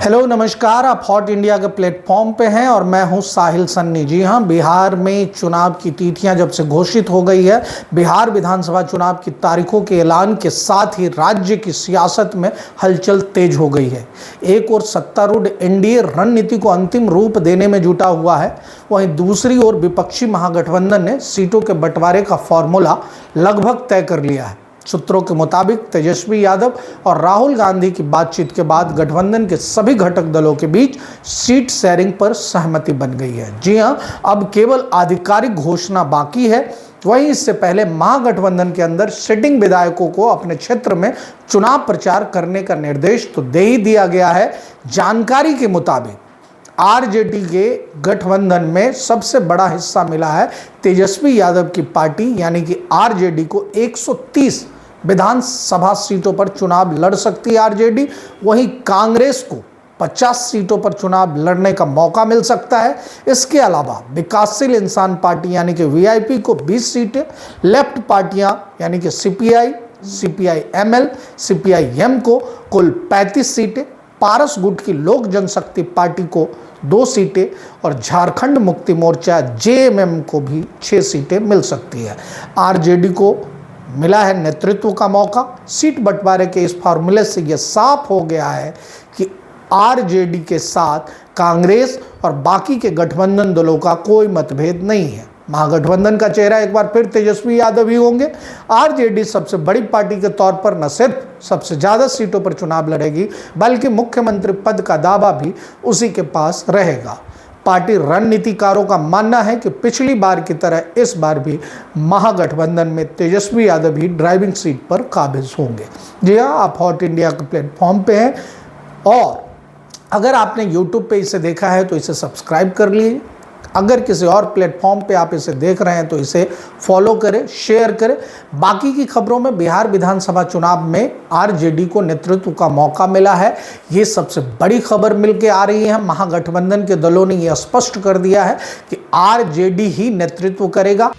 Hello नमस्कार, आप hot India के प्लेटफॉर्म पे हैं और मैं हूं साहिल सन्नी। जी हां, बिहार में चुनाव की तिथियां जब से घोषित हो गई है, बिहार विधानसभा चुनाव की तारीखों के ऐलान के साथ ही राज्य की सियासत में हलचल तेज हो गई है। एक ओर सत्तारूढ़ एनडीए रणनीति को अंतिम रूप देने में जुटा हुआ है, वहीं दूसरी ओर विपक्षी महागठबंधन ने सीटों के बंटवारे का फॉर्मूला लगभग तय कर लिया है। सूत्रों के मुताबिक तेजस्वी यादव और राहुल गांधी की बातचीत के बाद गठबंधन के सभी घटक दलों के बीच सीट शेयरिंग पर सहमति बन गई है। जी हां, अब केवल आधिकारिक घोषणा बाकी है। वहीं इससे पहले महागठबंधन के अंदर सिटिंग विधायकों को अपने क्षेत्र में चुनाव प्रचार करने का निर्देश तो दे ही दिया गया है। जानकारी के मुताबिक आरजेडी के गठबंधन में सबसे बड़ा हिस्सा मिला है तेजस्वी यादव की पार्टी, यानी कि आरजेडी को 130 विधानसभा सीटों पर चुनाव लड़ सकती है आरजेडी। वहीं कांग्रेस को 50 सीटों पर चुनाव लड़ने का मौका मिल सकता है। इसके अलावा विकासशील इंसान पार्टी यानी कि वीआईपी को 20 सीटें, लेफ्ट पार्टियां यानी कि सीपीआई, सीपीआई-एमएल, सीपीआई-एम को कुल 35 सीटें, पारस गुट की लोक जनशक्ति पार्टी को 2 सीटें और झारखंड मुक्ति मोर्चा जेएमएम को भी 6 सीटें मिल सकती है। आरजेडी को मिला है नेतृत्व का मौका। सीट बंटवारे के इस फार्मूले से यह साफ हो गया है कि आरजेडी के साथ कांग्रेस और बाकी के गठबंधन दलों का कोई मतभेद नहीं है। महागठबंधन का चेहरा एक बार फिर तेजस्वी यादव ही होंगे। आरजेडी सबसे बड़ी पार्टी के तौर पर न सिर्फ सबसे ज़्यादा सीटों पर चुनाव लड़ेगी, बल्कि मुख्यमंत्री पद का दावा भी उसी के पास रहेगा। पार्टी रणनीतिकारों का मानना है कि पिछली बार की तरह इस बार भी महागठबंधन में तेजस्वी यादव ही ड्राइविंग सीट पर काबिज होंगे। जी हाँ, आप हॉट इंडिया के प्लेटफॉर्म पे हैं और अगर आपने यूट्यूब पे इसे देखा है तो इसे सब्सक्राइब कर लीजिए। अगर किसी और प्लेटफॉर्म पे आप इसे देख रहे हैं तो इसे फॉलो करें, शेयर करें। बाकी की खबरों में बिहार विधानसभा चुनाव में आरजेडी को नेतृत्व का मौका मिला है, ये सबसे बड़ी खबर मिलके आ रही है। महागठबंधन के दलों ने यह स्पष्ट कर दिया है कि आरजेडी ही नेतृत्व करेगा।